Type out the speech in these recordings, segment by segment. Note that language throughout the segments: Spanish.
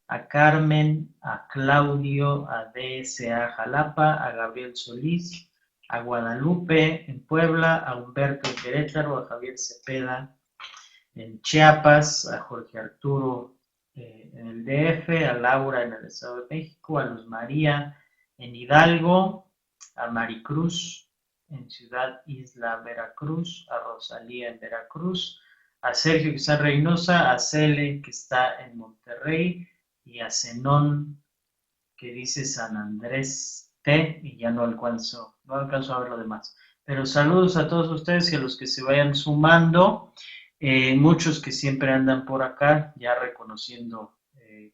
a Carmen, a Claudio, a DSA Jalapa, a Gabriel Solís, a Guadalupe en Puebla, a Humberto en Querétaro, a Javier Cepeda en Chiapas, a Jorge Arturo en el DF, a Laura en el Estado de México, a Luz María en Hidalgo, a Maricruz en Ciudad Isla Veracruz, a Rosalía en Veracruz, a Sergio que está en Reynosa, a Cele que está en Monterrey y a Zenón que dice San Andrés T y ya no alcanzo a ver lo demás. Pero saludos a todos ustedes y a los que se vayan sumando, muchos que siempre andan por acá, ya reconociendo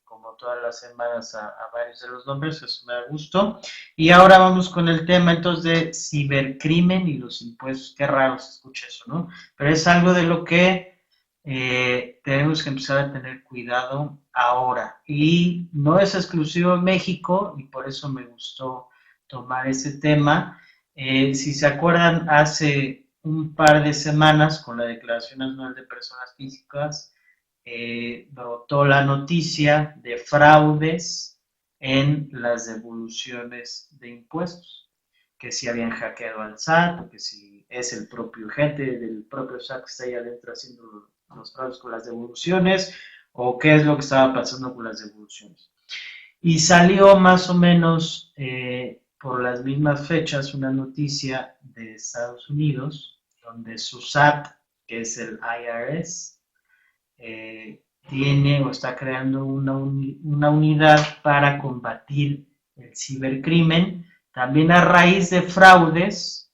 como todas las semanas a varios de los nombres, eso me da gusto. Y ahora vamos con el tema entonces de cibercrimen y los impuestos. Qué raro se escucha eso, ¿no? Pero es algo de lo que tenemos que empezar a tener cuidado ahora. Y no es exclusivo de México, y por eso me gustó tomar ese tema. Si se acuerdan, hace un par de semanas, con la Declaración Anual de Personas Físicas, brotó la noticia de fraudes en las devoluciones de impuestos, que si habían hackeado al SAT, o que si es el propio gente del propio SAT que está ahí adentro haciendo los fraudes con las devoluciones, o qué es lo que estaba pasando con las devoluciones. Y salió más o menos por las mismas fechas una noticia de Estados Unidos, donde su SAT, que es el IRS, tiene o está creando una unidad para combatir el cibercrimen, también a raíz de fraudes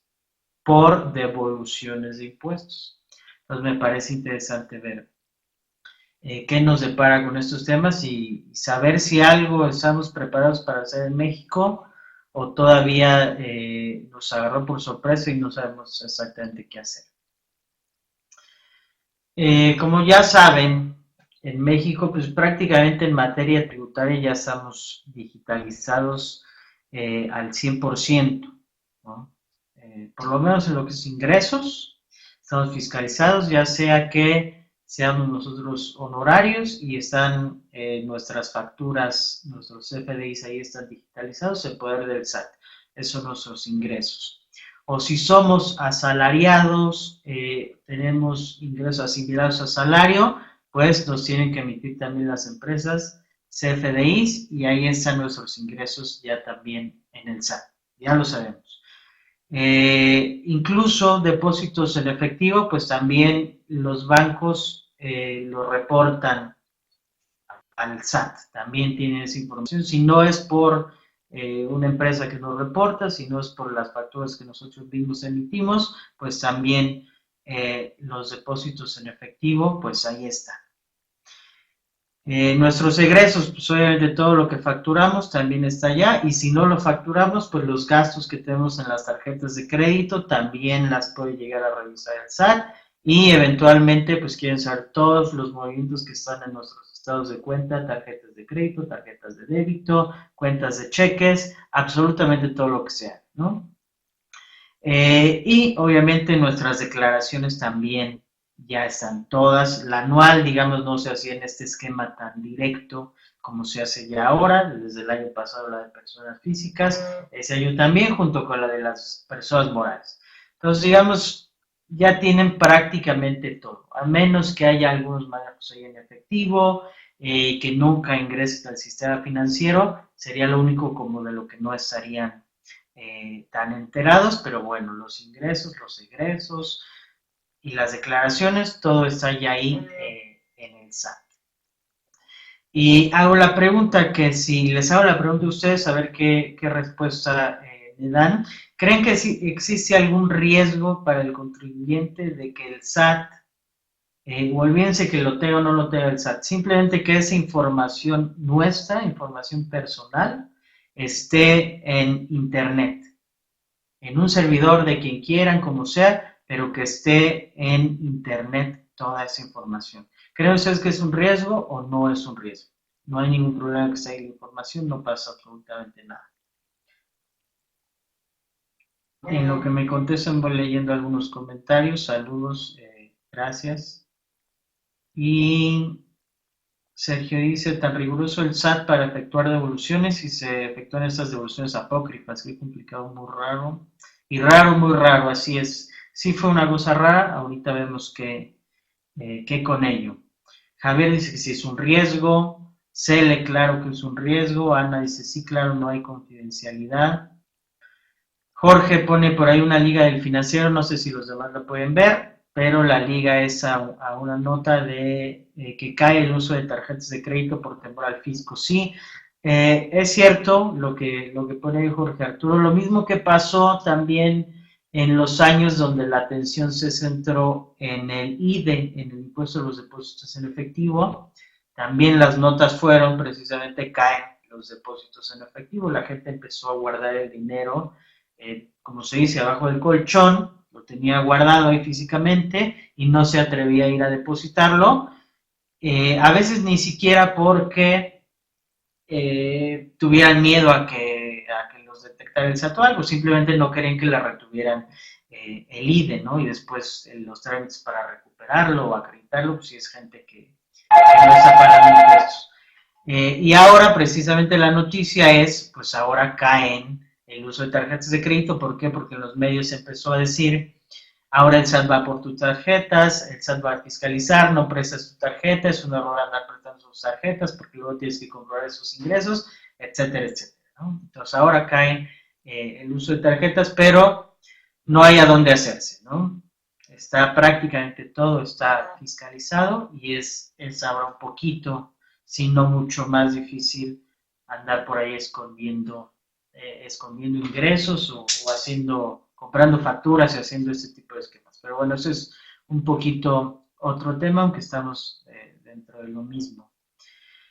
por devoluciones de impuestos. Entonces me parece interesante ver qué nos depara con estos temas y saber si algo estamos preparados para hacer en México o todavía nos agarró por sorpresa y no sabemos exactamente qué hacer. Como ya saben, en México, pues prácticamente en materia tributaria ya estamos digitalizados al 100%, ¿no? Por lo menos en lo que es ingresos, estamos fiscalizados, ya sea que seamos nosotros honorarios y están nuestras facturas, nuestros CFDIs ahí están digitalizados, el poder del SAT, esos son nuestros ingresos. O si somos asalariados, tenemos ingresos asimilados a salario, pues nos tienen que emitir también las empresas CFDIs y ahí están nuestros ingresos ya también en el SAT, ya lo sabemos. Incluso depósitos en efectivo, pues también los bancos lo reportan al SAT, también tienen esa información, si no es por una empresa que nos reporta, si no es por las facturas que nosotros mismos emitimos, pues también los depósitos en efectivo, pues ahí está. Nuestros egresos, pues obviamente todo lo que facturamos también está allá y si no lo facturamos, pues los gastos que tenemos en las tarjetas de crédito también las puede llegar a revisar el SAT y eventualmente pues quieren saber todos los movimientos que están en nuestros estados de cuenta, tarjetas de crédito, tarjetas de débito, cuentas de cheques, absolutamente todo lo que sea, ¿no? Y obviamente nuestras declaraciones también ya están todas. La anual, digamos, no se hacía en este esquema tan directo como se hace ya ahora, desde el año pasado la de personas físicas, ese año también junto con la de las personas morales. Entonces, digamos, ya tienen prácticamente todo, a menos que haya algunos manejos ahí en efectivo, que nunca ingresen al sistema financiero, sería lo único como de lo que no estarían tan enterados, pero bueno, los ingresos, los egresos y las declaraciones, todo está ya ahí en el SAT. Y hago la pregunta, que si les hago la pregunta a ustedes, a ver qué respuesta me dan. ¿Creen que si existe algún riesgo para el contribuyente de que el SAT, o olvídense que lo tenga o no lo tenga el SAT, simplemente que esa información nuestra, información personal, esté en Internet? En un servidor de quien quieran, como sea, pero que esté en Internet toda esa información. ¿Creen ustedes que es un riesgo o no es un riesgo? No hay ningún problema que esté ahí la información, no pasa absolutamente nada. En lo que me contestan voy leyendo algunos comentarios, saludos, gracias. Y Sergio dice, tan riguroso el SAT para efectuar devoluciones y se efectúan estas devoluciones apócrifas, qué complicado, muy raro. Y raro, muy raro, así es. Sí fue una cosa rara, ahorita vemos qué con ello. Javier dice que sí es un riesgo, Cele, claro que es un riesgo, Ana dice, sí, claro, no hay confidencialidad. Jorge pone por ahí una liga del financiero, no sé si los demás la pueden ver, pero la liga es a una nota de que cae el uso de tarjetas de crédito por temor al fisco. Sí, es cierto lo que pone Jorge Arturo, lo mismo que pasó también en los años donde la atención se centró en el IDE, en el impuesto de los depósitos en efectivo, también las notas fueron precisamente caen los depósitos en efectivo, la gente empezó a guardar el dinero como se dice, abajo del colchón, lo tenía guardado ahí físicamente y no se atrevía a ir a depositarlo, a veces ni siquiera porque tuvieran miedo a que los detectara el SAT o algo, simplemente no querían que la retuvieran el IDE, ¿no? Y después los trámites para recuperarlo o acreditarlo, pues si es gente que no está pagando impuestos. Y ahora precisamente la noticia es, pues ahora caen el uso de tarjetas de crédito. ¿Por qué? Porque en los medios se empezó a decir, ahora el SAT va por tus tarjetas, el SAT va a fiscalizar, no prestas tu tarjeta, es un error andar prestando sus tarjetas porque luego tienes que comprobar esos ingresos, etcétera, etcétera, ¿no? Entonces ahora cae el uso de tarjetas, pero no hay a dónde hacerse, ¿no? Está prácticamente todo está fiscalizado y es ahora un poquito, si no mucho más difícil andar por ahí escondiendo ingresos o haciendo, comprando facturas y haciendo ese tipo de esquemas. Pero bueno, eso es un poquito otro tema, aunque estamos dentro de lo mismo.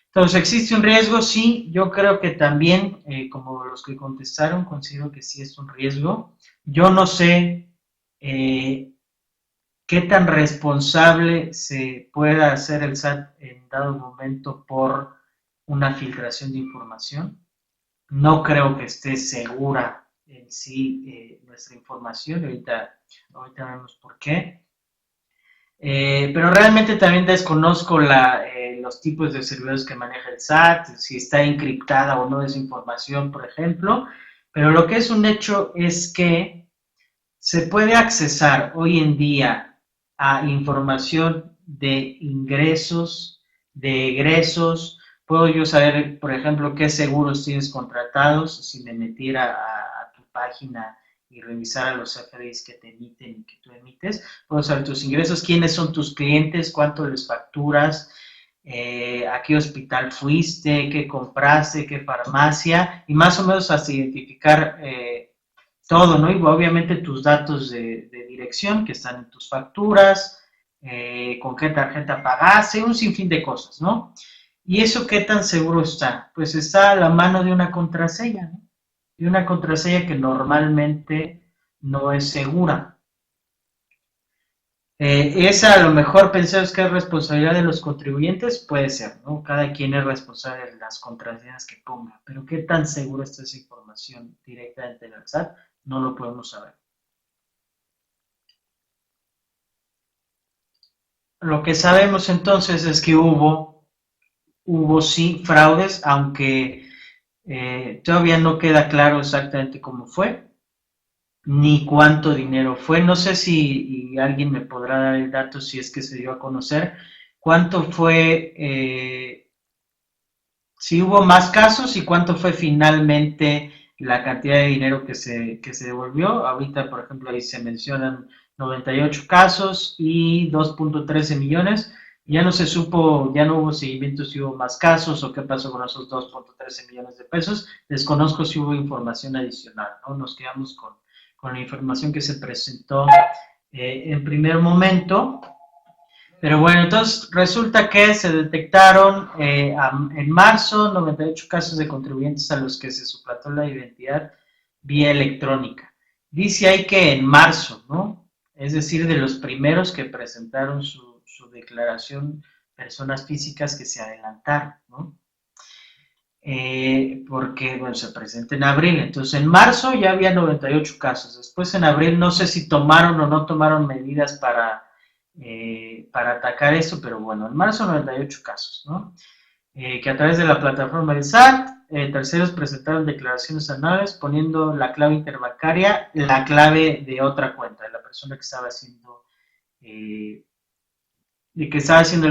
Entonces, ¿existe un riesgo? Sí, yo creo que también, como los que contestaron, considero que sí es un riesgo. Yo no sé qué tan responsable se pueda hacer el SAT en dado momento por una filtración de información. No creo que esté segura en sí nuestra información, ahorita vemos por qué. Pero realmente también desconozco los tipos de servidores que maneja el SAT, si está encriptada o no esa información, por ejemplo. Pero lo que es un hecho es que se puede accesar hoy en día a información de ingresos, de egresos. Puedo yo saber, por ejemplo, qué seguros tienes contratados si me metiera a tu página y revisar a los CFDIs que te emiten y que tú emites. Puedo saber tus ingresos, quiénes son tus clientes, cuánto les facturas, a qué hospital fuiste, qué compraste, qué farmacia, y más o menos hasta identificar todo, ¿no? Y obviamente tus datos de dirección que están en tus facturas, con qué tarjeta pagaste, un sinfín de cosas, ¿no? ¿Y eso qué tan seguro está? Pues está a la mano de una contraseña, ¿no? De una contraseña que normalmente no es segura. Esa a lo mejor pensamos que es responsabilidad de los contribuyentes, puede ser, ¿no? Cada quien es responsable de las contraseñas que ponga, pero qué tan segura está esa información directamente del SAT, no lo podemos saber. Lo que sabemos entonces es que hubo sí fraudes, aunque todavía no queda claro exactamente cómo fue, ni cuánto dinero fue. No sé si alguien me podrá dar el dato si es que se dio a conocer cuánto fue, si hubo más casos y cuánto fue finalmente la cantidad de dinero que se devolvió. Ahorita, por ejemplo, ahí se mencionan 98 casos y 2.13 millones. Ya no se supo, ya no hubo seguimiento si hubo más casos o qué pasó con esos 2.13 millones de pesos. Desconozco si hubo información adicional, ¿no? Nos quedamos con la información que se presentó en primer momento. Pero bueno, entonces resulta que se detectaron en marzo 98 casos de contribuyentes a los que se suplantó la identidad vía electrónica. Dice ahí que en marzo, ¿no? Es decir, de los primeros que presentaron su declaración, personas físicas que se adelantaron, ¿no? Porque, bueno, se presenta en abril. Entonces, en marzo ya había 98 casos. Después, en abril, no sé si tomaron o no tomaron medidas para atacar eso, pero bueno, en marzo 98 casos, ¿no? que a través de la plataforma del SAT, terceros presentaron declaraciones anuales poniendo la clave interbancaria, la clave de otra cuenta, de la persona que estaba haciendo, el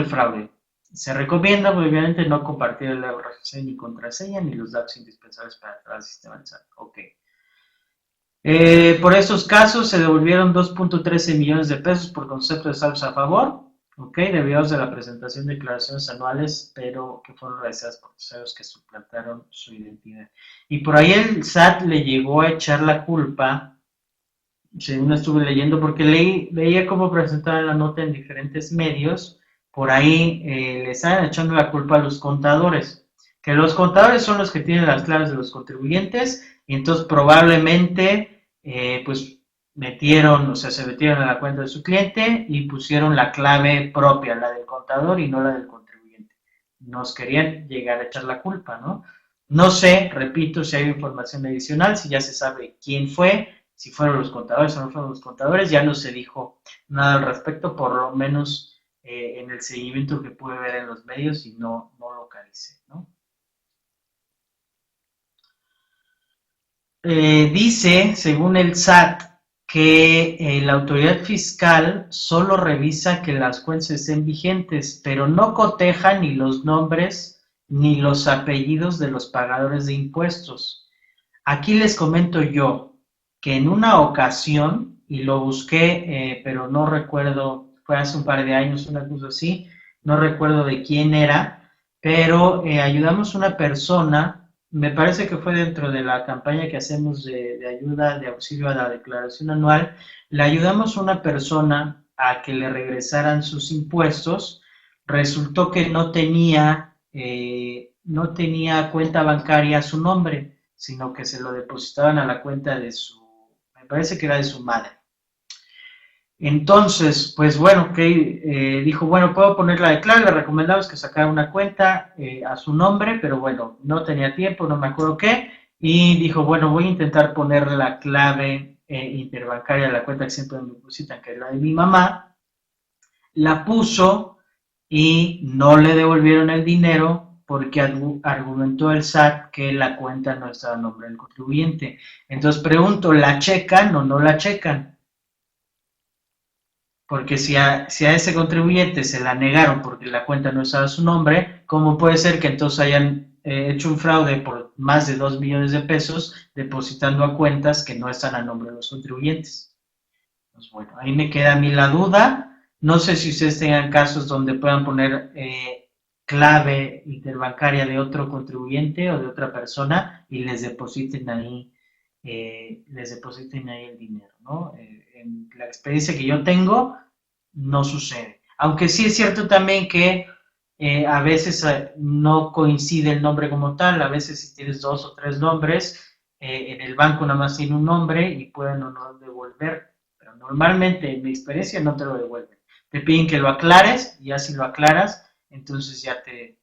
fraude. Se recomienda, obviamente, no compartir la RFC ni contraseña ni los datos indispensables para entrar al sistema del SAT. Ok. Por estos casos se devolvieron 2.13 millones de pesos por concepto de saldos a favor, ok, derivados de la presentación de declaraciones anuales, pero que fueron realizadas por terceros que suplantaron su identidad. Y por ahí el SAT le llegó a echar la culpa, según estuve leyendo, porque veía cómo presentaban la nota en diferentes medios, por ahí le estaban echando la culpa a los contadores, que los contadores son los que tienen las claves de los contribuyentes, y entonces probablemente pues se metieron a la cuenta de su cliente y pusieron la clave propia, la del contador y no la del contribuyente. Nos querían llegar a echar la culpa, ¿no? No sé, repito, si hay información adicional, si ya se sabe quién fue, si fueron los contadores o no fueron los contadores, ya no se dijo nada al respecto, por lo menos en el seguimiento que pude ver en los medios y no localicé, ¿no? Dice, según el SAT, que la autoridad fiscal solo revisa que las cuentas estén vigentes, pero no coteja ni los nombres ni los apellidos de los pagadores de impuestos. Aquí les comento yo que en una ocasión, y lo busqué, pero no recuerdo, fue hace un par de años, una cosa así, no recuerdo de quién era, pero ayudamos a una persona, me parece que fue dentro de la campaña que hacemos de ayuda, de auxilio a la declaración anual, le ayudamos a una persona a que le regresaran sus impuestos, resultó que no tenía cuenta bancaria a su nombre, sino que se lo depositaban a la cuenta me parece que era de su madre. Entonces, pues bueno, que dijo, bueno, puedo poner la de clave, le recomendamos que sacara una cuenta a su nombre, pero bueno, no tenía tiempo, no me acuerdo qué, y dijo, bueno, voy a intentar poner la clave interbancaria de la cuenta que siempre me depositan, que es la de mi mamá, la puso y no le devolvieron el dinero porque argumentó el SAT que la cuenta no estaba a nombre del contribuyente. Entonces pregunto, ¿la checan o no la checan? Porque si a ese contribuyente se la negaron porque la cuenta no estaba a su nombre, ¿cómo puede ser que entonces hayan hecho un fraude por más de 2 millones de pesos depositando a cuentas que no están a nombre de los contribuyentes? Pues bueno, ahí me queda a mí la duda. No sé si ustedes tengan casos donde puedan poner clave interbancaria de otro contribuyente o de otra persona y les depositen ahí el dinero, ¿no? En la experiencia que yo tengo, no sucede. Aunque sí es cierto también que a veces no coincide el nombre como tal, a veces si tienes 2 o 3 nombres, en el banco nada más tiene un nombre y pueden o no devolver, pero normalmente en mi experiencia no te lo devuelven. Te piden que lo aclares y ya si lo aclaras, entonces ya te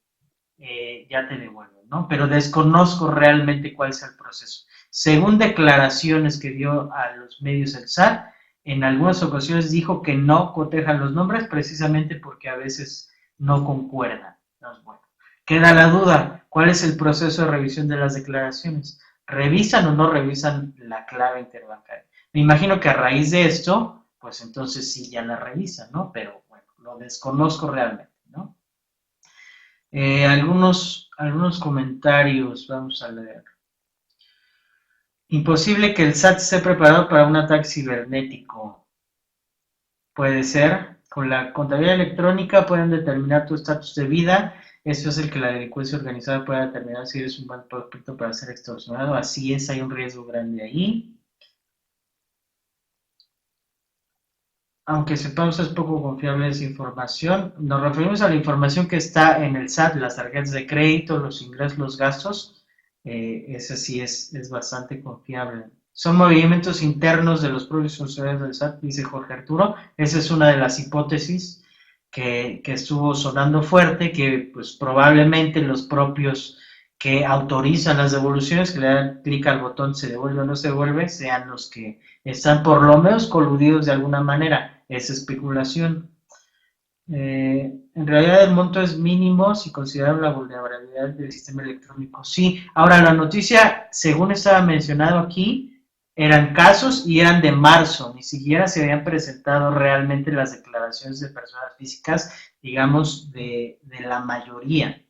devuelven, ¿no? Pero desconozco realmente cuál es el proceso. Según declaraciones que dio a los medios el SAT, en algunas ocasiones dijo que no cotejan los nombres precisamente porque a veces no concuerdan. Entonces, bueno, queda la duda, ¿cuál es el proceso de revisión de las declaraciones? ¿Revisan o no revisan la clave interbancaria? Me imagino que a raíz de esto, pues entonces sí ya la revisan, ¿no? Pero bueno, lo desconozco realmente, ¿no? Algunos comentarios, vamos a leer. Imposible que el SAT esté preparado para un ataque cibernético. Puede ser. Con la contabilidad electrónica pueden determinar tu estatus de vida. Eso es el que la delincuencia organizada pueda determinar si eres un buen prospecto para ser extorsionado. Así es, hay un riesgo grande ahí. Aunque sepamos es poco confiable esa información, nos referimos a la información que está en el SAT, las tarjetas de crédito, los ingresos, los gastos, esa sí es bastante confiable. Son movimientos internos de los propios funcionarios del SAT, dice Jorge Arturo, esa es una de las hipótesis que estuvo sonando fuerte, que pues probablemente los propios que autorizan las devoluciones, que le dan clic al botón se devuelve o no se devuelve, sean los que están por lo menos coludidos de alguna manera. Es especulación. En realidad el monto es mínimo si consideramos la vulnerabilidad del sistema electrónico. Sí, ahora la noticia, según estaba mencionado aquí, eran casos y eran de marzo, ni siquiera se habían presentado realmente las declaraciones de personas físicas, digamos, de la mayoría.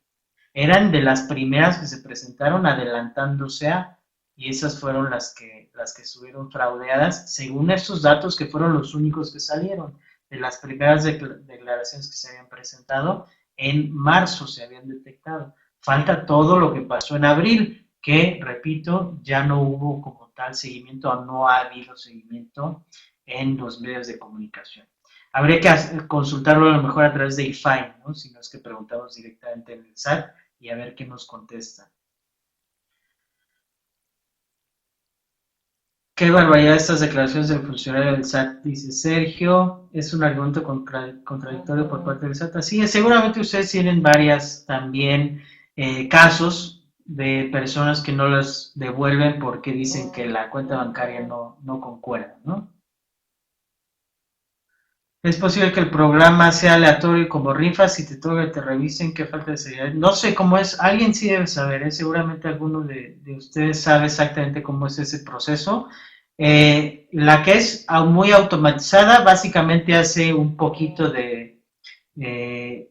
Eran de las primeras que se presentaron adelantándose a, y esas fueron las que estuvieron fraudeadas, según estos datos que fueron los únicos que salieron, de las primeras declaraciones que se habían presentado, en marzo se habían detectado. Falta todo lo que pasó en abril, que, repito, ya no hubo como tal seguimiento, o no ha habido seguimiento en los medios de comunicación. Habría que consultarlo a lo mejor a través de IFAI, ¿no? Si no es que preguntamos directamente en el SAT, y a ver qué nos contesta. Qué barbaridad estas declaraciones del funcionario del SAT, dice Sergio. Es un argumento contradictorio por parte del SAT. Así es, seguramente ustedes tienen varias también casos de personas que no las devuelven porque dicen que la cuenta bancaria no concuerda, ¿no? Es posible que el programa sea aleatorio como rifas y te toque que te revisen, qué falta de seriedad. No sé cómo es, alguien sí debe saber, ¿eh? Seguramente alguno de ustedes sabe exactamente cómo es ese proceso. La que es muy automatizada básicamente hace un poquito de, de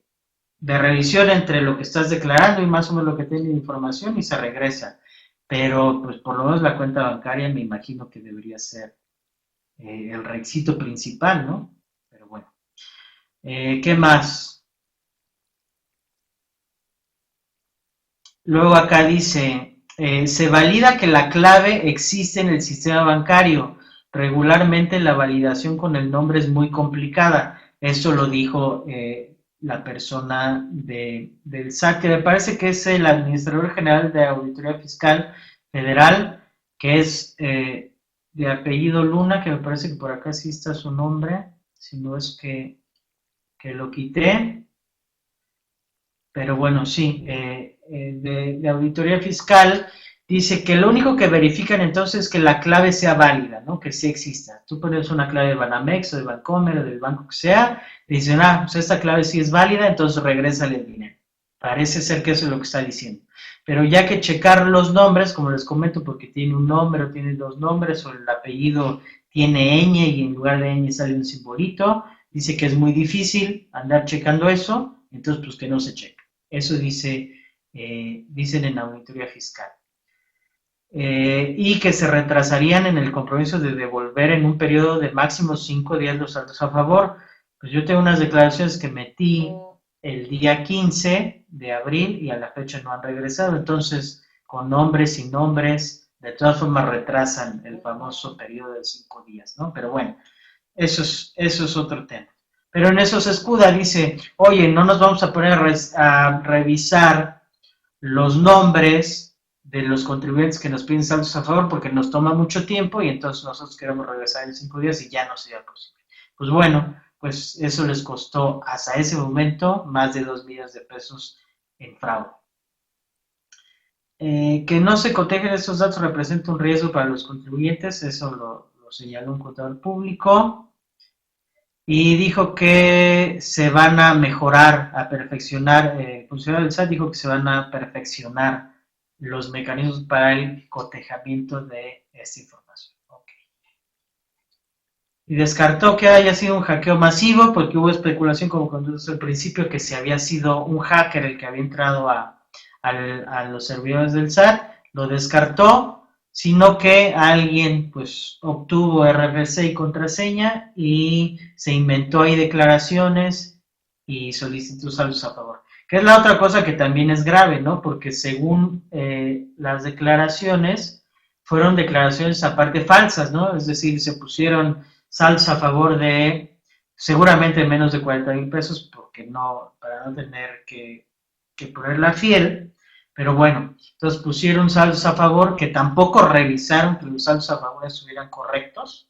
revisión entre lo que estás declarando y más o menos lo que tiene de información y se regresa. Pero pues por lo menos la cuenta bancaria me imagino que debería ser el requisito principal, ¿no? Pero bueno. ¿Qué más? Luego acá dice, se valida que la clave existe en el sistema bancario. Regularmente la validación con el nombre es muy complicada. Eso lo dijo la persona del SAT, que me parece que es el administrador general de Auditoría Fiscal Federal, que es de apellido Luna, que me parece que por acá sí está su nombre, si no es que lo quité. Pero bueno, sí, de auditoría fiscal dice que lo único que verifican entonces es que la clave sea válida, ¿no? Que sí exista. Tú pones una clave de Banamex o de Bancomer o del banco que sea, dicen, pues esta clave sí es válida, entonces regresa el dinero. Parece ser que eso es lo que está diciendo. Pero ya que checar los nombres, como les comento, porque tiene un nombre o tiene dos nombres, o el apellido tiene ñ y en lugar de ñ sale un simbolito, dice que es muy difícil andar checando eso, entonces pues que no se cheque. Eso dicen en auditoría fiscal. Y que se retrasarían en el compromiso de devolver en un periodo de máximo 5 días los saldos a favor. Pues yo tengo unas declaraciones que metí el día 15 de abril y a la fecha no han regresado. Entonces, con nombres y nombres, de todas formas retrasan el famoso periodo de 5 días, ¿no? Pero bueno, eso es otro tema. Pero en eso se escuda, dice, oye, no nos vamos a poner a revisar los nombres de los contribuyentes que nos piden saldos a favor porque nos toma mucho tiempo y entonces nosotros queremos regresar en 5 días y ya no sería posible. Pues bueno, pues eso les costó hasta ese momento más de 2 millones de pesos en fraude. Que no se cotejen estos datos representa un riesgo para los contribuyentes, eso lo señaló un contador público. Y dijo que se van a mejorar, a perfeccionar, el funcionario del SAT dijo que se van a perfeccionar los mecanismos para el cotejamiento de esta información. Okay. Y descartó que haya sido un hackeo masivo porque hubo especulación, como cuando desde el principio, que se había sido un hacker el que había entrado a los servidores del SAT, lo descartó, sino que alguien pues obtuvo RFC y contraseña y se inventó ahí declaraciones y solicitó saldos a favor. Que es la otra cosa que también es grave, ¿no? Porque según las declaraciones, fueron declaraciones aparte falsas, ¿no? Es decir, se pusieron saldos a favor de seguramente menos de 40,000 pesos, porque no, para no tener que ponerla fiel, pero bueno, entonces pusieron saldos a favor que tampoco revisaron que los saldos a favor estuvieran correctos,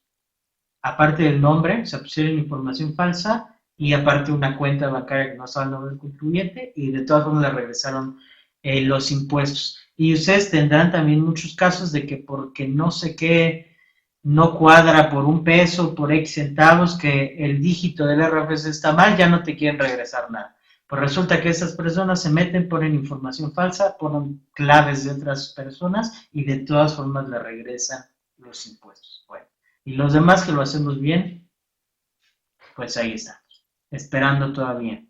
aparte del nombre, o sea, pusieron información falsa y aparte una cuenta bancaria que no estaba el nombre del contribuyente y de todas formas le regresaron los impuestos. Y ustedes tendrán también muchos casos de que porque no sé qué no cuadra por un peso, por X centavos, que el dígito del RFC está mal, ya no te quieren regresar nada. Pues resulta que esas personas se meten, ponen información falsa, ponen claves de otras personas y de todas formas le regresan los impuestos. Bueno, y los demás que lo hacemos bien, pues ahí estamos, esperando todavía.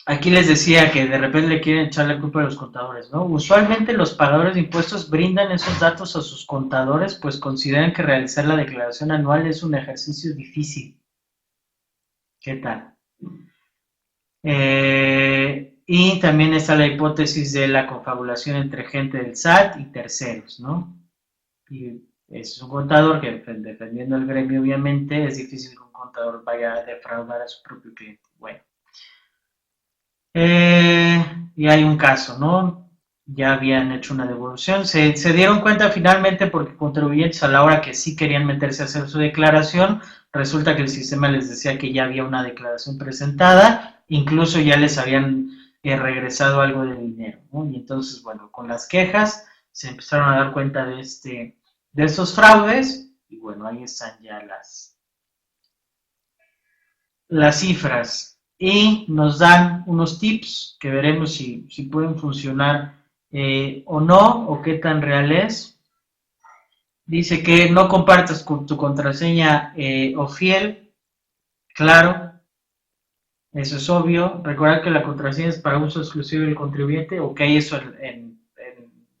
Aquí les decía que de repente le quieren echar la culpa a los contadores, ¿no? Usualmente los pagadores de impuestos brindan esos datos a sus contadores, pues consideran que realizar la declaración anual es un ejercicio difícil. ¿Qué tal? Y también está la hipótesis de la confabulación entre gente del SAT y terceros, ¿no? Y es un contador que, defendiendo el gremio, obviamente, es difícil que un contador vaya a defraudar a su propio cliente. Bueno. Y hay un caso, ¿no? Ya habían hecho una devolución. Se dieron cuenta finalmente porque contribuyentes a la hora que sí querían meterse a hacer su declaración, resulta que el sistema les decía que ya había una declaración presentada, incluso ya les habían regresado algo de dinero, ¿no? Y entonces, bueno, con las quejas se empezaron a dar cuenta de esos fraudes y bueno, ahí están ya las cifras y nos dan unos tips que veremos si pueden funcionar o no, o qué tan real es. Dice que no compartas con tu contraseña o fiel, claro, eso es obvio. Recordar que la contraseña es para uso exclusivo del contribuyente, ok, eso en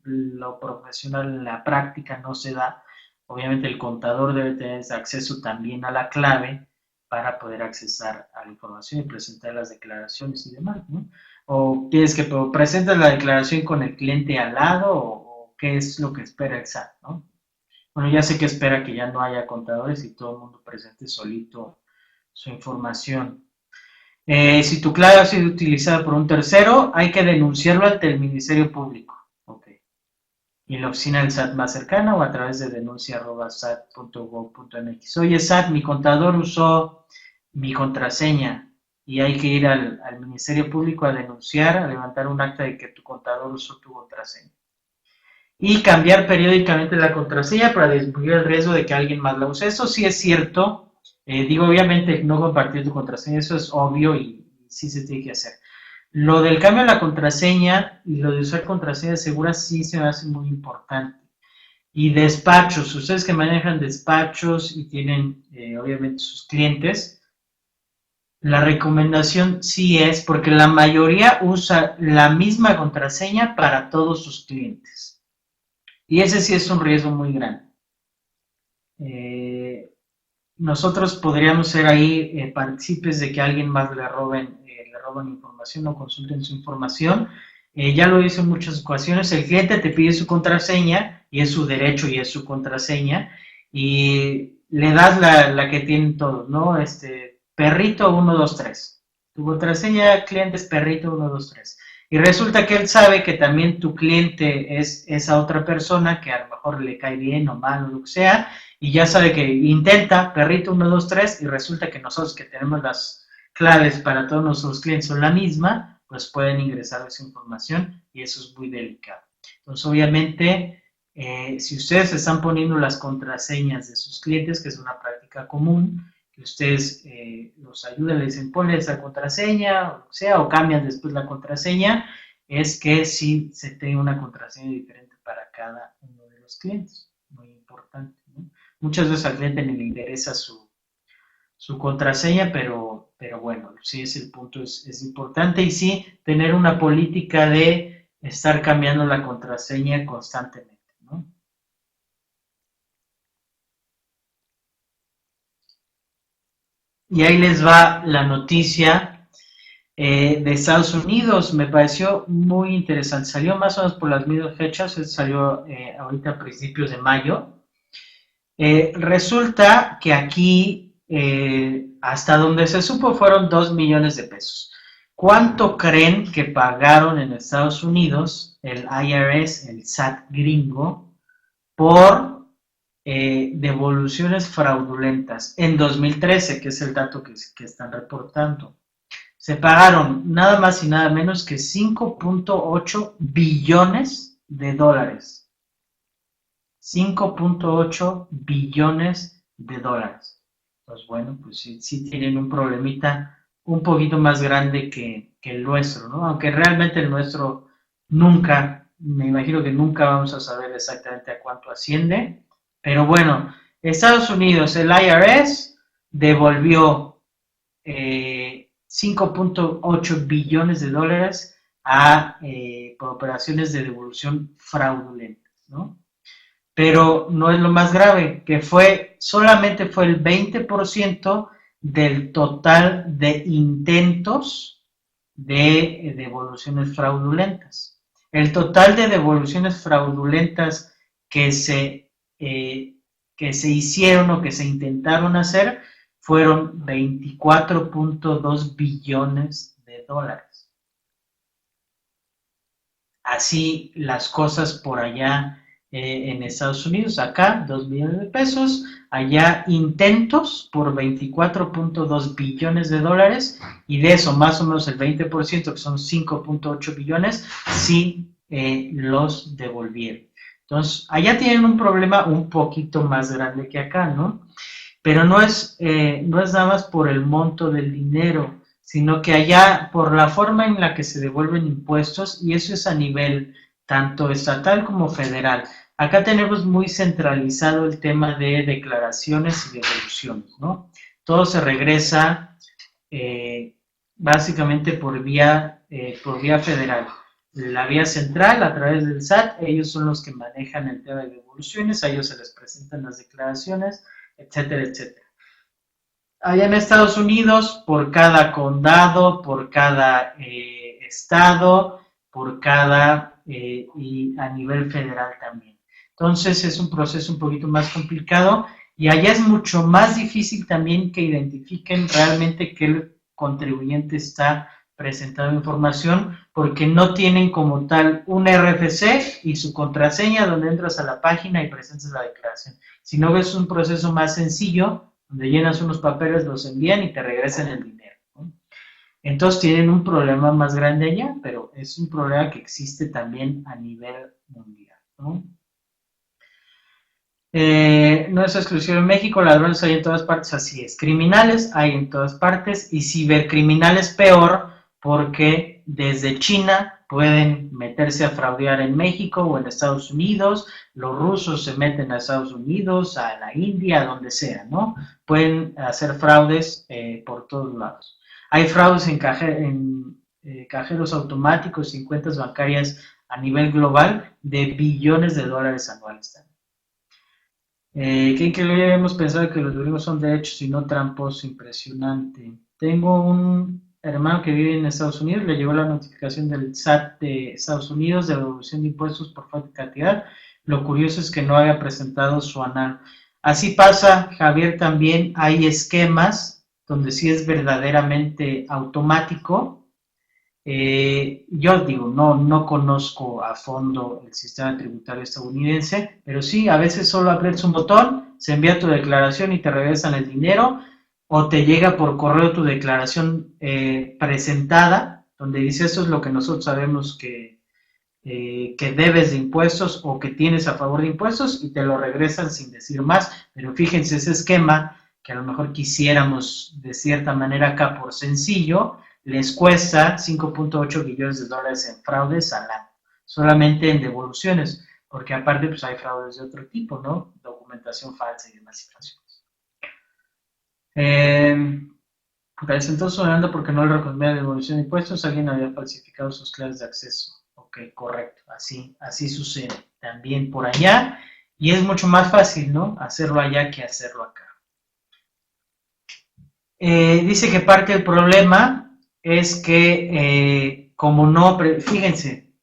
lo profesional, en la práctica no se da. Obviamente el contador debe tener acceso también a la clave para poder accesar a la información y presentar las declaraciones y demás, ¿no? O tienes que presentar la declaración con el cliente al lado o qué es lo que espera el SAT, ¿no? Bueno, ya sé que espera que ya no haya contadores y todo el mundo presente solito su información. Si tu clave ha sido utilizada por un tercero, hay que denunciarlo ante el Ministerio Público. Ok. Y en la oficina del SAT más cercana o a través de denuncia@sat.gov.mx. Oye, SAT, mi contador usó mi contraseña y hay que ir al Ministerio Público a denunciar, a levantar un acta de que tu contador usó tu contraseña. Y cambiar periódicamente la contraseña para disminuir el riesgo de que alguien más la use. Eso sí es cierto. Digo, obviamente no compartir tu contraseña, eso es obvio y sí se tiene que hacer. Lo del cambio de la contraseña y lo de usar contraseñas seguras sí se me hace muy importante. Y despachos, ustedes que manejan despachos y tienen obviamente sus clientes, la recomendación sí es porque la mayoría usa la misma contraseña para todos sus clientes. Y ese sí es un riesgo muy grande. Nosotros podríamos ser ahí partícipes de que alguien más le roben información o consulten su información. Ya lo hice en muchas ocasiones. El cliente te pide su contraseña y es su derecho y es su contraseña y le das la que tienen todos, ¿no? Perrito 123. Tu contraseña cliente es perrito 123. Y resulta que él sabe que también tu cliente es esa otra persona que a lo mejor le cae bien o mal o lo que sea, y ya sabe que intenta perrito 123 y resulta que nosotros que tenemos las claves para todos nuestros clientes son la misma, pues pueden ingresar esa información y eso es muy delicado. Entonces, obviamente, si ustedes están poniendo las contraseñas de sus clientes, que es una práctica común, que ustedes los ayuden, les dicen ponle esa contraseña, o sea, o cambian después la contraseña, es que sí se tenga una contraseña diferente para cada uno de los clientes. Muy importante, ¿no? Muchas veces al cliente ni le interesa su contraseña, pero bueno, sí es el punto, es importante y sí tener una política de estar cambiando la contraseña constantemente, ¿no? Y ahí les va la noticia de Estados Unidos, me pareció muy interesante, salió más o menos por las mismas fechas, salió ahorita a principios de mayo. Resulta que aquí, hasta donde se supo, fueron 2 millones de pesos. ¿Cuánto creen que pagaron en Estados Unidos el IRS, el SAT gringo, por devoluciones fraudulentas en 2013, que es el dato que están reportando? Se pagaron nada más y nada menos que 5.8 billones de dólares. 5.8 billones de dólares. Pues bueno, pues sí tienen un problemita un poquito más grande que el nuestro, ¿no? Aunque realmente el nuestro nunca, me imagino que nunca vamos a saber exactamente a cuánto asciende, pero bueno, Estados Unidos, el IRS devolvió 5.8 billones de dólares por operaciones de devolución fraudulentas, ¿no? Pero no es lo más grave, que solamente fue el 20% del total de intentos de devoluciones fraudulentas. El total de devoluciones fraudulentas que se, eh, que se hicieron o que se intentaron hacer fueron 24.2 billones de dólares. Así las cosas por allá en Estados Unidos, acá 2 millones de pesos, allá intentos por 24.2 billones de dólares, y de eso más o menos el 20%, que son 5.8 billones, sí los devolvieron. Entonces, allá tienen un problema un poquito más grande que acá, ¿no? Pero no es nada más por el monto del dinero, sino que allá por la forma en la que se devuelven impuestos, y eso es a nivel tanto estatal como federal. Acá tenemos muy centralizado el tema de declaraciones y devoluciones, ¿no? Todo se regresa básicamente por vía federal. La vía central, a través del SAT, ellos son los que manejan el tema de devoluciones, a ellos se les presentan las declaraciones, etcétera, etcétera. Allá en Estados Unidos, por cada condado, por cada estado, por cada, y a nivel federal también. Entonces es un proceso un poquito más complicado, y allá es mucho más difícil también que identifiquen realmente que el contribuyente está presentando información, porque no tienen como tal un RFC y su contraseña donde entras a la página y presentas la declaración, sino que es un proceso más sencillo, donde llenas unos papeles, los envían y te regresan el dinero, ¿no? Entonces tienen un problema más grande allá, pero es un problema que existe también a nivel mundial, ¿no? No es exclusivo en México, ladrones hay en todas partes, así es. Criminales hay en todas partes, y cibercriminales peor, porque desde China pueden meterse a fraudear en México o en Estados Unidos, los rusos se meten a Estados Unidos, a la India, a donde sea, ¿no? Pueden hacer fraudes por todos lados. Hay fraudes en cajeros automáticos y cuentas bancarias a nivel global de billones de dólares anuales también. Que habíamos pensado que los gringos son derechos y no tramposos, impresionante. Tengo un hermano que vive en Estados Unidos, le llegó la notificación del SAT de Estados Unidos de devolución de impuestos por falta de cantidad. Lo curioso es que no haya presentado su ANAL. Así pasa, Javier, también hay esquemas donde sí es verdaderamente automático. Yo digo, no conozco a fondo el sistema tributario estadounidense, pero sí, a veces solo aprietas un botón, se envía tu declaración y te regresan el dinero, o te llega por correo tu declaración presentada, donde dice esto es lo que nosotros sabemos que debes de impuestos o que tienes a favor de impuestos, y te lo regresan sin decir más. Pero fíjense, ese esquema que a lo mejor quisiéramos de cierta manera acá por sencillo, les cuesta 5.8 billones de dólares en fraudes al año, solamente en devoluciones, porque aparte pues hay fraudes de otro tipo, ¿no? Documentación falsa y demás situaciones. Presentó su demanda porque no le respondía de devolución de impuestos, alguien había falsificado sus claves de acceso. Ok, correcto, así sucede también por allá, y es mucho más fácil, ¿no? Hacerlo allá que hacerlo acá. Dice que parte del problema es que como no, fíjense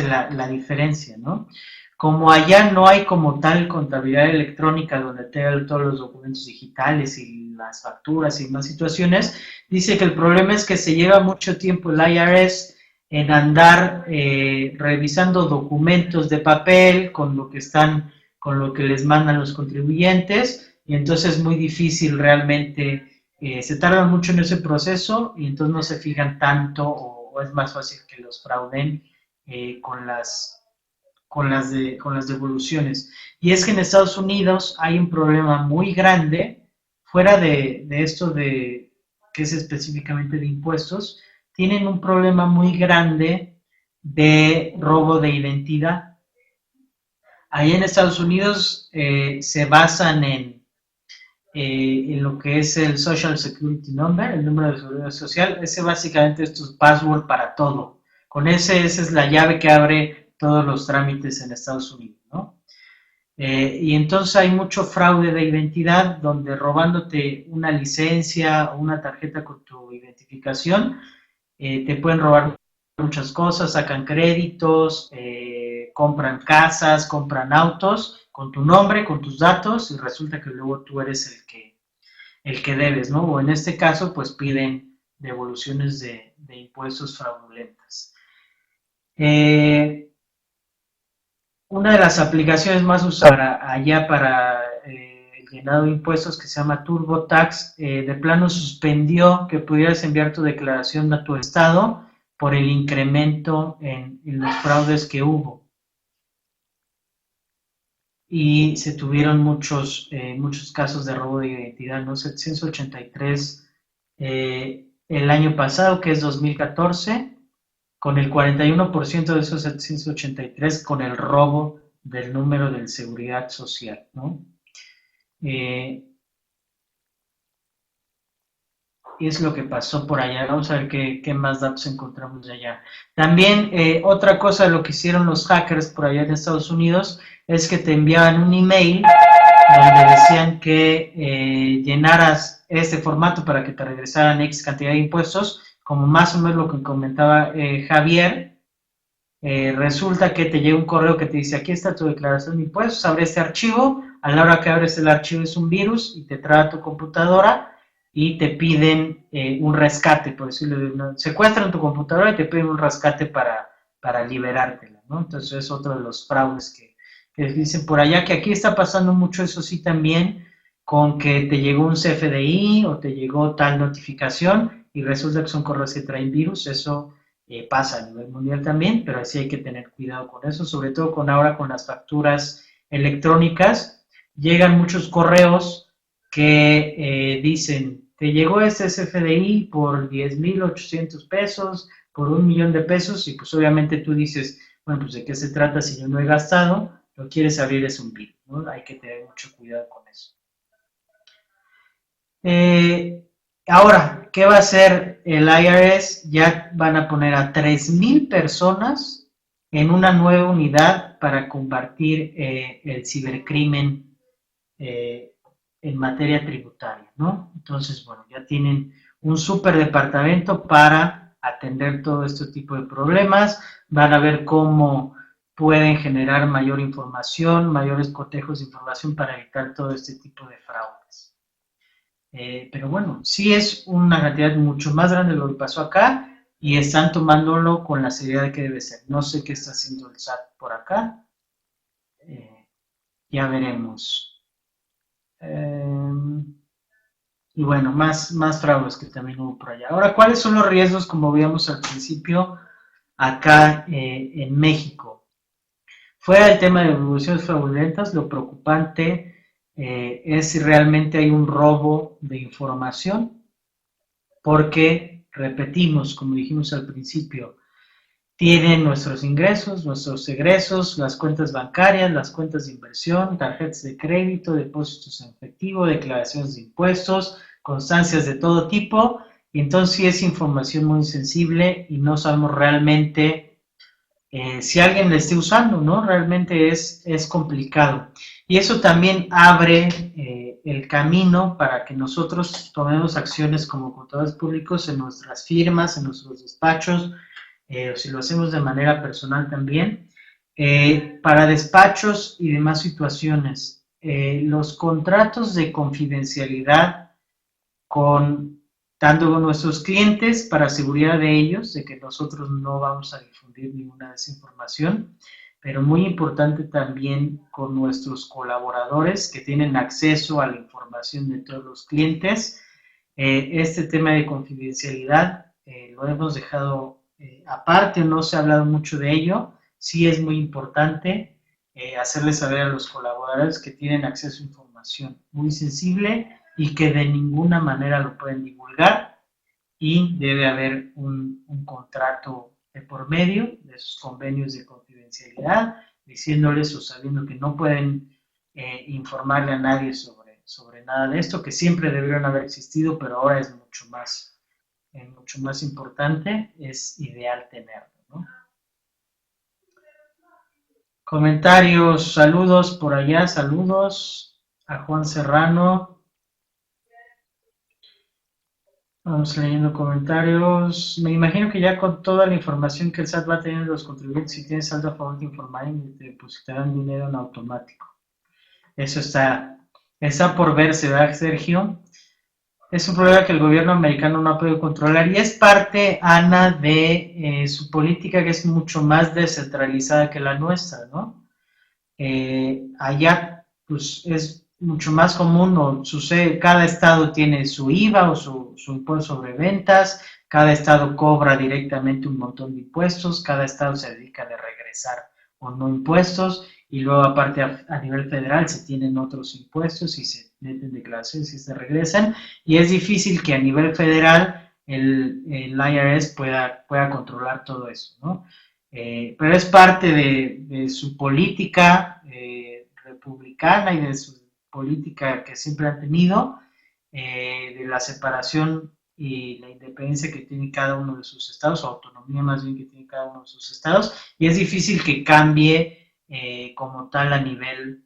la diferencia, ¿no? Como allá no hay como tal contabilidad electrónica donde tenga todos los documentos digitales y las facturas y más situaciones, dice que el problema es que se lleva mucho tiempo el IRS en andar revisando documentos de papel con lo que les mandan los contribuyentes, y entonces es muy difícil realmente. Se tardan mucho en ese proceso, y entonces no se fijan tanto, o es más fácil que los frauden con con las devoluciones. Y es que en Estados Unidos hay un problema muy grande, fuera de esto de que es específicamente de impuestos, tienen un problema muy grande de robo de identidad. Ahí en Estados Unidos se basan en lo que es el Social Security Number, el número de seguridad social. Ese básicamente es tu password para todo. Con esa es la llave que abre todos los trámites en Estados Unidos, ¿no? Y entonces hay mucho fraude de identidad donde robándote una licencia o una tarjeta con tu identificación, te pueden robar muchas cosas, sacan créditos, compran casas, compran autos con tu nombre, con tus datos y resulta que luego tú eres el que debes, ¿no? O en este caso, pues piden devoluciones de impuestos fraudulentas. Una de las aplicaciones más usadas allá para el llenado de impuestos que se llama TurboTax, de plano suspendió que pudieras enviar tu declaración a tu estado por el incremento en los fraudes que hubo. Y se tuvieron muchos casos de robo de identidad, ¿no? 783 el año pasado, que es 2014, con el 41% de esos 783 con el robo del número de seguridad social, ¿no? Es lo que pasó por allá. Vamos a ver qué más datos encontramos de allá. También otra cosa de lo que hicieron los hackers por allá en Estados Unidos es que te enviaban un email donde decían que llenaras este formato para que te regresaran X cantidad de impuestos, como más o menos lo que comentaba Javier. Resulta que te llega un correo que te dice, aquí está tu declaración de impuestos, abre este archivo, a la hora que abres el archivo es un virus y te trae a tu computadora y te piden un rescate, por decirlo, secuestran tu computadora y te piden un rescate para liberártela, ¿no? Entonces es otro de los fraudes que dicen por allá, que aquí está pasando mucho eso sí también, con que te llegó un CFDI o te llegó tal notificación y resulta que son correos que traen virus, eso pasa a nivel mundial también, pero así hay que tener cuidado con eso, sobre todo con ahora con las facturas electrónicas, llegan muchos correos que dicen, te llegó este CFDI por 10,800 pesos, por 1,000,000 de pesos, y pues obviamente tú dices, bueno, pues de qué se trata si yo no he gastado, lo quieres abrir es un virus, ¿no? Hay que tener mucho cuidado con eso. Ahora, ¿qué va a hacer el IRS? Ya van a poner a 3,000 personas en una nueva unidad para combatir el cibercrimen en materia tributaria, ¿no? Entonces, bueno, ya tienen un super departamento para atender todo este tipo de problemas, van a ver cómo pueden generar mayor información, mayores cotejos de información para evitar todo este tipo de fraudes. Pero bueno, sí es una cantidad mucho más grande de lo que pasó acá y están tomándolo con la seriedad que debe ser. No sé qué está haciendo el SAT por acá. Ya veremos. Y bueno, más fraudes que también hubo por allá. Ahora, ¿cuáles son los riesgos, como veíamos al principio, acá en México? Fuera del tema de devoluciones fraudulentas, lo preocupante es si realmente hay un robo de información, porque, repetimos, como dijimos al principio, tienen nuestros ingresos, nuestros egresos, las cuentas bancarias, las cuentas de inversión, tarjetas de crédito, depósitos en efectivo, declaraciones de impuestos, constancias de todo tipo, y entonces sí es información muy sensible y no sabemos realmente si alguien la esté usando, ¿no? Realmente es complicado. Y eso también abre el camino para que nosotros tomemos acciones como contadores públicos en nuestras firmas, en nuestros despachos, o si lo hacemos de manera personal también, para despachos y demás situaciones. Los contratos de confidencialidad con tanto con nuestros clientes para seguridad de ellos, de que nosotros no vamos a difundir ninguna desinformación, pero muy importante también con nuestros colaboradores que tienen acceso a la información de todos los clientes. Este tema de confidencialidad lo hemos dejado aparte, no se ha hablado mucho de ello, sí es muy importante hacerles saber a los colaboradores que tienen acceso a información muy sensible y que de ninguna manera lo pueden divulgar, y debe haber un contrato de por medio de esos convenios de confidencialidad, diciéndoles o sabiendo que no pueden informarle a nadie sobre nada de esto, que siempre debieron haber existido, pero ahora es mucho más importante, es ideal tenerlo, ¿no? Comentarios, saludos por allá, saludos a Juan Serrano. Vamos leyendo comentarios. Me imagino que ya con toda la información que el SAT va a tener los contribuyentes, si tienes saldo a favor, te informarán y te depositarán dinero en automático. Eso está por verse, ¿verdad, Sergio? Es un problema que el gobierno americano no ha podido controlar y es parte, Ana, de su política, que es mucho más descentralizada que la nuestra, ¿no? Allá pues es mucho más común, o sucede, cada estado tiene su IVA o su impuesto sobre ventas, cada estado cobra directamente un montón de impuestos, cada estado se dedica a regresar o no impuestos, y luego aparte a nivel federal se tienen otros impuestos y se meten declaraciones y se regresan, y es difícil que a nivel federal el IRS pueda controlar todo eso, ¿no? Pero es parte de su política republicana y de su política que siempre han tenido, de la separación y la independencia que tiene cada uno de sus estados, o autonomía más bien que tiene cada uno de sus estados, y es difícil que cambie como tal a nivel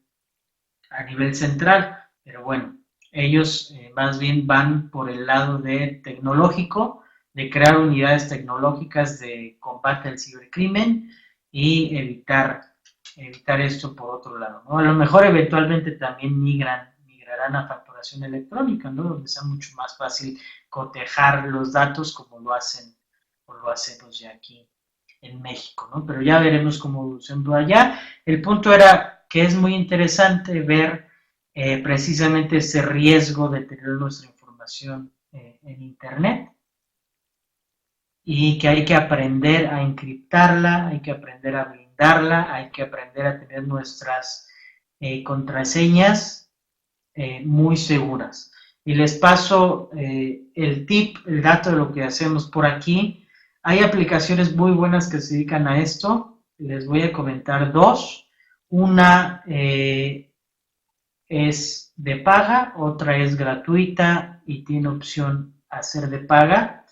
central, pero bueno, ellos más bien van por el lado de tecnológico, de crear unidades tecnológicas de combate al cibercrimen y evitar esto por otro lado, ¿no? A lo mejor eventualmente también migrarán a facturación electrónica, ¿no? Donde sea mucho más fácil cotejar los datos como lo hacemos ya aquí en México, ¿no? Pero ya veremos cómo evoluciona allá. El punto era que es muy interesante ver precisamente ese riesgo de tener nuestra información en Internet, y que hay que aprender a encriptarla, hay que aprender a blindarla, hay que aprender a tener nuestras contraseñas muy seguras. Y les paso el dato de lo que hacemos por aquí. Hay aplicaciones muy buenas que se dedican a esto. Les voy a comentar dos. Una es de paga, otra es gratuita y tiene opción a ser de paga.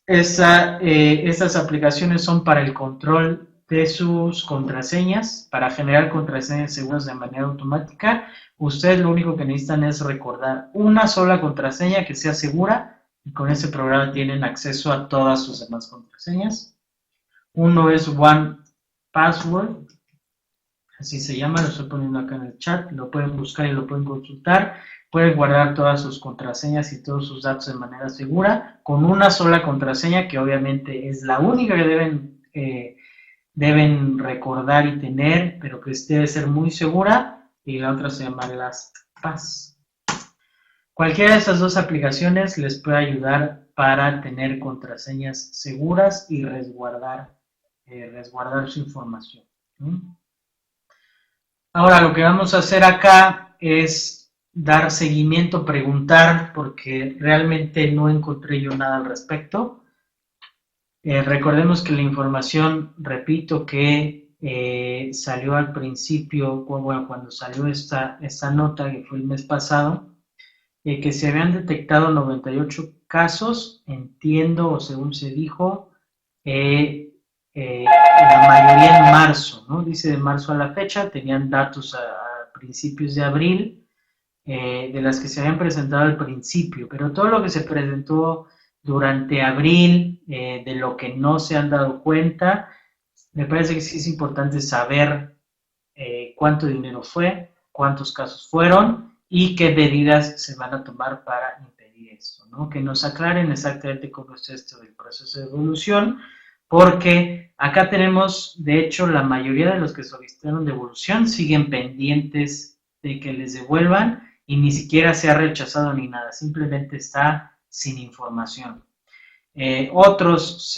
Estas aplicaciones son para el control de sus contraseñas, para generar contraseñas seguras de manera automática. Ustedes lo único que necesitan es recordar una sola contraseña que sea segura, y con ese programa tienen acceso a todas sus demás contraseñas. Uno es One Password, así se llama, lo estoy poniendo acá en el chat, lo pueden buscar y lo pueden consultar. Pueden guardar todas sus contraseñas y todos sus datos de manera segura, con una sola contraseña, que obviamente es la única que deben recordar y tener, pero que debe ser muy segura, y la otra se llama LastPass. Cualquiera de estas dos aplicaciones les puede ayudar para tener contraseñas seguras y resguardar su información. Ahora lo que vamos a hacer acá es dar seguimiento, preguntar, porque realmente no encontré yo nada al respecto. Recordemos que la información, repito, que salió al principio, bueno, cuando salió esta nota, que fue el mes pasado, que se habían detectado 98 casos, entiendo, o según se dijo, la mayoría en marzo, ¿no? Dice de marzo a la fecha, tenían datos a principios de abril, de las que se habían presentado al principio, pero todo lo que se presentó durante abril, de lo que no se han dado cuenta, me parece que sí es importante saber cuánto dinero fue, cuántos casos fueron y qué medidas se van a tomar para impedir esto, ¿no? Que nos aclaren exactamente cómo es esto del proceso de devolución, porque acá tenemos, de hecho, la mayoría de los que solicitaron devolución siguen pendientes de que les devuelvan, y ni siquiera se ha rechazado ni nada, simplemente está sin información. Otros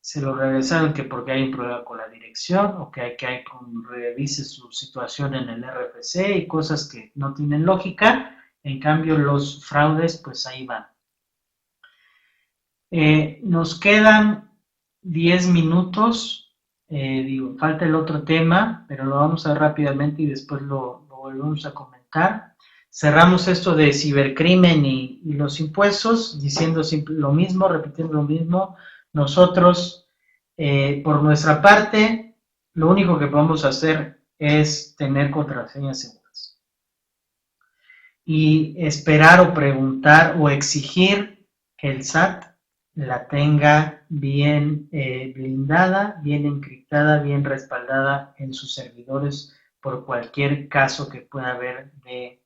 se lo regresaron que porque hay un problema con la dirección o que hay que revise su situación en el RFC y cosas que no tienen lógica. En cambio, los fraudes, pues ahí van. Nos quedan 10 minutos. Falta el otro tema, pero lo vamos a ver rápidamente y después lo volvemos a comentar. Cerramos esto de cibercrimen y los impuestos, diciendo lo mismo, repitiendo lo mismo. Nosotros, por nuestra parte, lo único que podemos hacer es tener contraseñas seguras. Y esperar o preguntar o exigir que el SAT la tenga bien blindada, bien encriptada, bien respaldada en sus servidores por cualquier caso que pueda haber de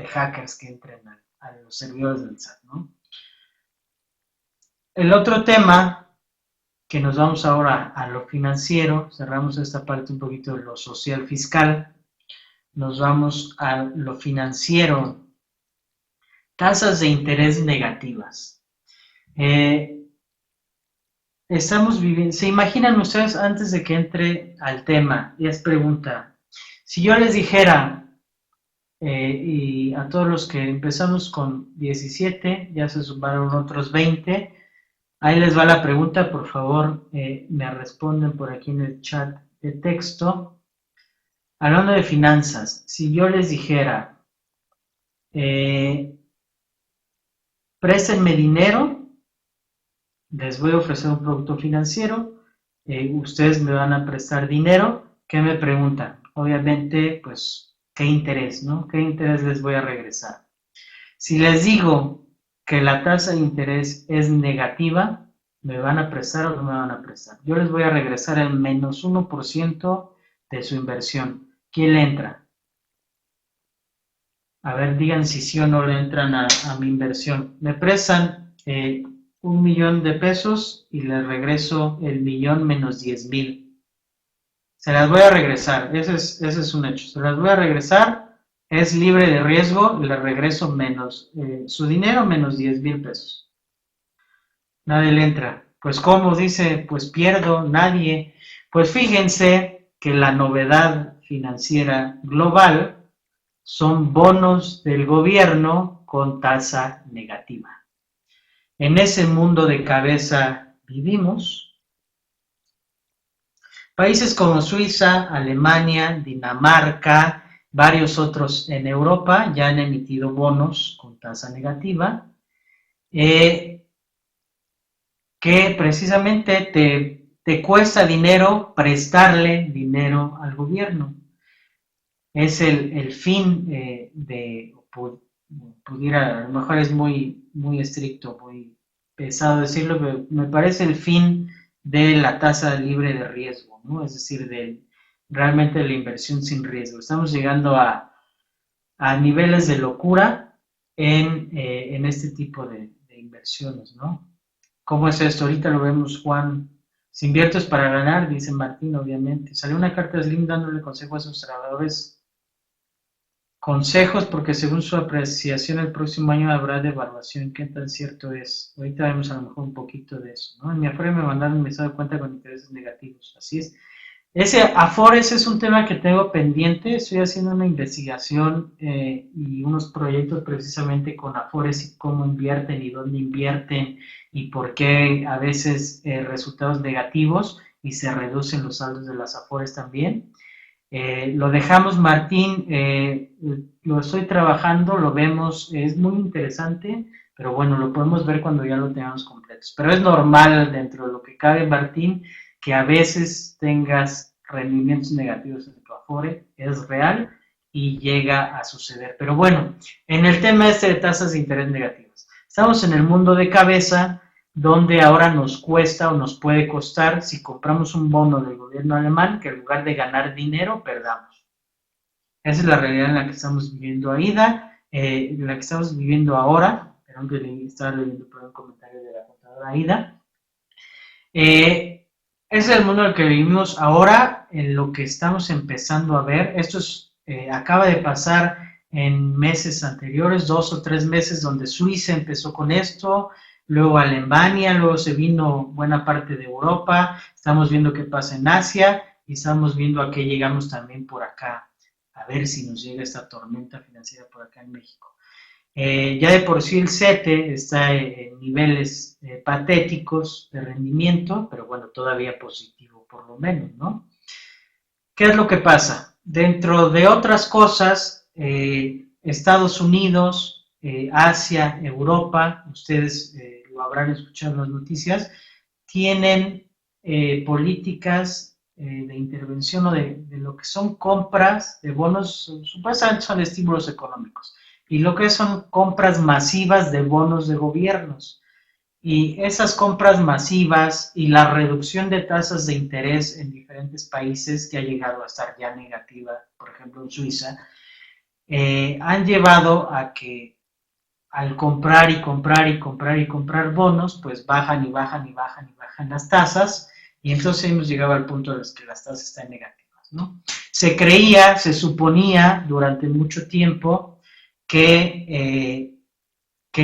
hackers que entren a los servidores del SAT, ¿no? El otro tema, que nos vamos ahora a lo financiero, cerramos esta parte un poquito de lo social fiscal, nos vamos a lo financiero, tasas de interés negativas. Estamos viviendo, ¿se imaginan ustedes antes de que entre al tema? Y es pregunta, si yo les dijera, y a todos los que empezamos con 17, ya se sumaron otros 20, ahí les va la pregunta, por favor, me responden por aquí en el chat de texto. Hablando de finanzas, si yo les dijera, préstenme dinero, les voy a ofrecer un producto financiero, ustedes me van a prestar dinero, ¿qué me preguntan? Obviamente, pues, ¿qué interés, no? ¿Qué interés les voy a regresar? Si les digo que la tasa de interés es negativa, ¿me van a prestar o no me van a prestar? Yo les voy a regresar el menos 1% de su inversión. ¿Quién le entra? A ver, digan si sí o no le entran a mi inversión. Me prestan 1,000,000 de pesos y les regreso el 1,000,000 menos 10,000. Se las voy a regresar, ese es un hecho. Se las voy a regresar, es libre de riesgo, le regreso menos su dinero menos 10,000 pesos. Nadie le entra. Pues ¿cómo? Dice, pues pierdo, nadie. Pues fíjense que la novedad financiera global son bonos del gobierno con tasa negativa. En ese mundo de cabeza vivimos. Países como Suiza, Alemania, Dinamarca, varios otros en Europa ya han emitido bonos con tasa negativa que precisamente te cuesta dinero prestarle dinero al gobierno. Es el fin pudiera, a lo mejor es muy, muy estricto, muy pesado decirlo, pero me parece el fin de la tasa libre de riesgo, ¿no? Es decir, realmente de la inversión sin riesgo. Estamos llegando a niveles de locura en este tipo de inversiones, ¿no? ¿Cómo es esto? Ahorita lo vemos, Juan. Si inviertes para ganar, dice Martín, obviamente. Salió una carta de Slim dándole consejo a sus trabajadores. Consejos, porque según su apreciación el próximo año habrá devaluación. ¿Qué tan cierto es? Ahorita vemos a lo mejor un poquito de eso, ¿no? En mi Afore me mandaron un estado de cuenta con intereses negativos. Así es. Ese Afores es un tema que tengo pendiente. Estoy haciendo una investigación y unos proyectos precisamente con Afores y cómo invierten y dónde invierten y por qué a veces resultados negativos y se reducen los saldos de las Afores también. Lo dejamos, Martín, lo estoy trabajando, lo vemos, es muy interesante, pero bueno, lo podemos ver cuando ya lo tengamos completos. Pero es normal dentro de lo que cabe, Martín, que a veces tengas rendimientos negativos en tu Afore, es real y llega a suceder. Pero bueno, en el tema de tasas de interés negativas, estamos en el mundo de cabeza, donde ahora nos cuesta o nos puede costar, si compramos un bono del gobierno alemán, que en lugar de ganar dinero, perdamos. Esa es la realidad en la que estamos viviendo ahora, en la que estamos viviendo ahora. Perdón que estaba leyendo por un comentario de la contadora Aida. Ese es el mundo en el que vivimos ahora, en lo que estamos empezando a ver. Esto acaba de pasar en meses anteriores, 2 o 3 meses, donde Suiza empezó con esto. luego Alemania, luego se vino buena parte de Europa, estamos viendo qué pasa en Asia y estamos viendo a qué llegamos también por acá, a ver si nos llega esta tormenta financiera por acá en México. Ya de por sí el CETE está en niveles patéticos de rendimiento, pero bueno, todavía positivo por lo menos, ¿no? ¿Qué es lo que pasa? Dentro de otras cosas, Estados Unidos, Asia, Europa, ustedes lo habrán escuchado en las noticias, tienen políticas de intervención o de lo que son compras de bonos, supuestamente son estímulos económicos, y lo que son compras masivas de bonos de gobiernos. Y esas compras masivas y la reducción de tasas de interés en diferentes países, que ha llegado a estar ya negativa, por ejemplo en Suiza, han llevado a que al comprar y comprar y comprar y comprar bonos, pues bajan y bajan y bajan y bajan las tasas, y entonces hemos llegado al punto de que las tasas están negativas, ¿no? Se creía, se suponía durante mucho tiempo que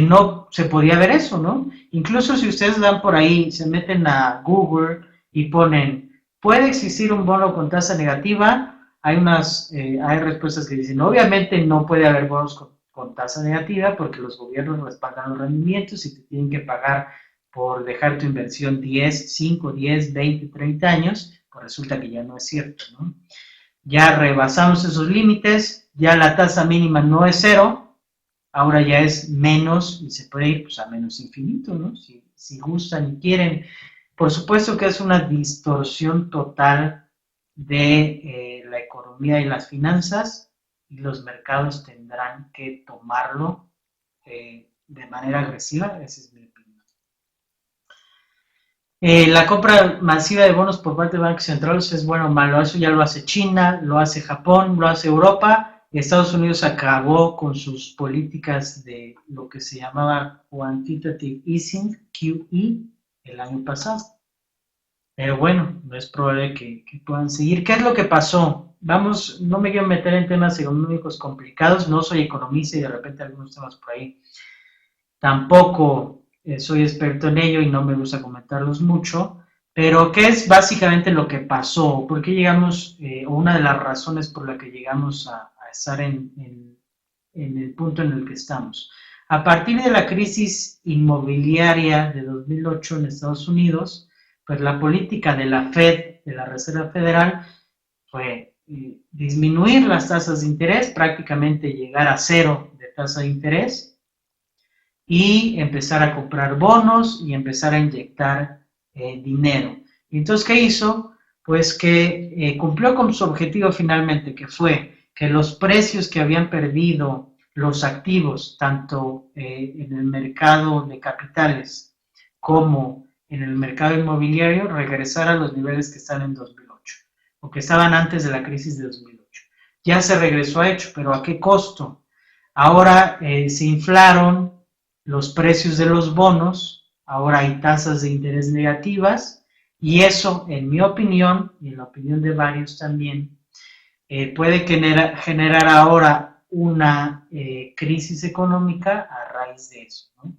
no se podía ver eso, ¿no? Incluso si ustedes dan por ahí, se meten a Google y ponen, ¿puede existir un bono con tasa negativa? Hay respuestas que dicen, obviamente no puede haber bonos con tasa negativa porque los gobiernos respaldan los rendimientos y te tienen que pagar por dejar tu inversión 10, 5, 10, 20, 30 años, pues resulta que ya no es cierto, ¿no? Ya rebasamos esos límites, ya la tasa mínima no es cero, ahora ya es menos y se puede ir pues, a menos infinito, ¿no? Si gustan y quieren. Por supuesto que es una distorsión total de la economía y las finanzas, y los mercados tendrán que tomarlo de manera agresiva, esa es mi opinión. La compra masiva de bonos por parte de bancos centrales es bueno o malo, eso ya lo hace China, lo hace Japón, lo hace Europa. Estados Unidos acabó con sus políticas de lo que se llamaba Quantitative Easing, QE, el año pasado. Pero bueno, no es probable que puedan seguir. ¿Qué es lo que pasó? Vamos, no me quiero meter en temas económicos complicados, no soy economista y de repente algunos temas por ahí tampoco soy experto en ello y no me gusta comentarlos mucho, pero ¿qué es básicamente lo que pasó? ¿Por qué llegamos, o una de las razones por la que llegamos a estar en el punto en el que estamos? A partir de la crisis inmobiliaria de 2008 en Estados Unidos, pues la política de la Fed, de la Reserva Federal, fue disminuir las tasas de interés, prácticamente llegar a cero de tasa de interés, y empezar a comprar bonos y empezar a inyectar dinero. Y entonces, ¿qué hizo? Pues que cumplió con su objetivo finalmente, que fue que los precios que habían perdido los activos, tanto en el mercado de capitales como en el mercado inmobiliario, regresar a los niveles que están en 2008, o que estaban antes de la crisis de 2008. Ya se regresó a hecho, pero ¿a qué costo? Ahora se inflaron los precios de los bonos, ahora hay tasas de interés negativas, y eso, en mi opinión, y en la opinión de varios también, puede generar ahora una crisis económica a raíz de eso, ¿no?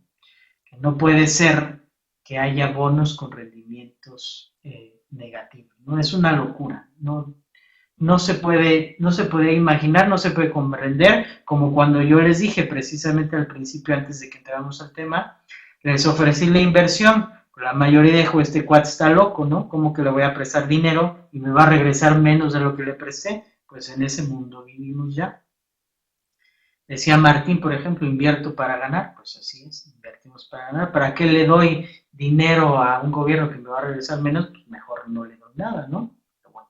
Que no puede ser que haya bonos con rendimientos negativos, ¿no? Es una locura, no se puede imaginar, no se puede comprender, como cuando yo les dije precisamente al principio, antes de que entráramos al tema, les ofrecí la inversión. La mayoría dijo, este cuate está loco, ¿no? ¿Cómo que le voy a prestar dinero y me va a regresar menos de lo que le presté? Pues en ese mundo vivimos ya. Decía Martín, por ejemplo, invierto para ganar, pues así es, invertimos para ganar. ¿Para qué le doy dinero a un gobierno que me va a regresar menos? Pues mejor no le doy nada, ¿no? Pero bueno.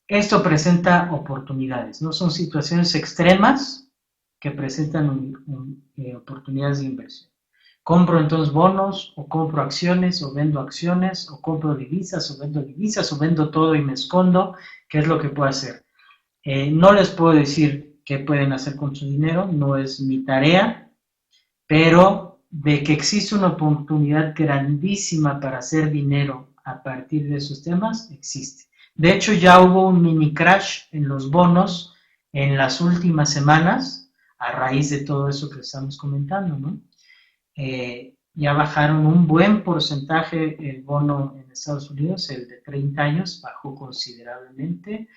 Esto presenta oportunidades, no son situaciones extremas que presentan oportunidades de inversión. Compro entonces bonos, o compro acciones, o compro divisas, o vendo todo y me escondo. ¿Qué es lo que puedo hacer? No les puedo decir qué pueden hacer con su dinero, no es mi tarea, pero de que existe una oportunidad grandísima para hacer dinero a partir de esos temas, existe. De hecho, ya hubo un mini crash en los bonos en las últimas semanas. a raíz de todo eso que estamos comentando, ¿no? Ya bajaron un buen porcentaje el bono en Estados Unidos, el de 30 años, bajó considerablemente,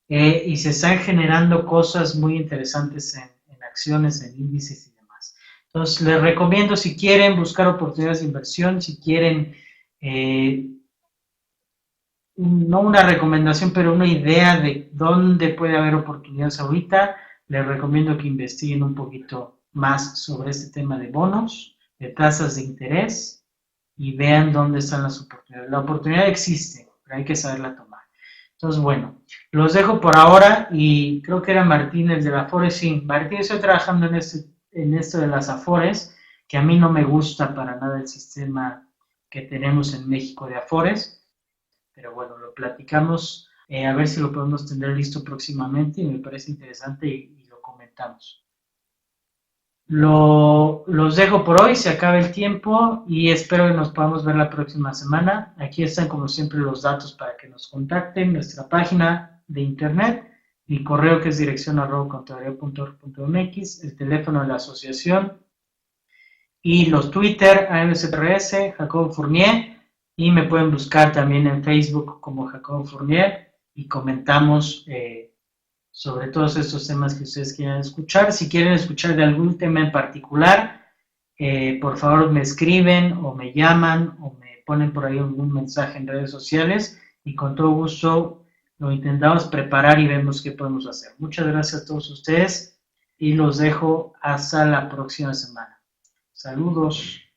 y se están generando cosas muy interesantes en acciones, en índices y demás. Entonces, les recomiendo, si quieren buscar oportunidades de inversión, si quieren, no una recomendación, pero una idea de dónde puede haber oportunidades ahorita, les recomiendo que investiguen un poquito más sobre este tema de bonos, de tasas de interés, y vean dónde están las oportunidades. La oportunidad existe, pero hay que saberla tomar. Entonces, bueno, los dejo por ahora y creo que era Martín el de la Afores. Sí, Martín, estoy trabajando en esto de las Afores, que a mí no me gusta para nada el sistema que tenemos en México de Afores, pero bueno, lo platicamos, a ver si lo podemos tener listo próximamente y me parece interesante y lo comentamos. Los dejo por hoy, se acaba el tiempo y espero que nos podamos ver la próxima semana. Aquí están como siempre los datos para que nos contacten, nuestra página de internet, mi correo que es dirección@contaduría.org.mx, el teléfono de la asociación y los Twitter, AMSRS, Jacobo Fournier, y me pueden buscar también en Facebook como Jacobo Fournier y comentamos sobre todos estos temas que ustedes quieran escuchar. Si quieren escuchar de algún tema en particular, por favor me escriben o me llaman o me ponen por ahí algún mensaje en redes sociales y con todo gusto lo intentamos preparar y vemos qué podemos hacer. Muchas gracias a todos ustedes y los dejo hasta la próxima semana. Saludos.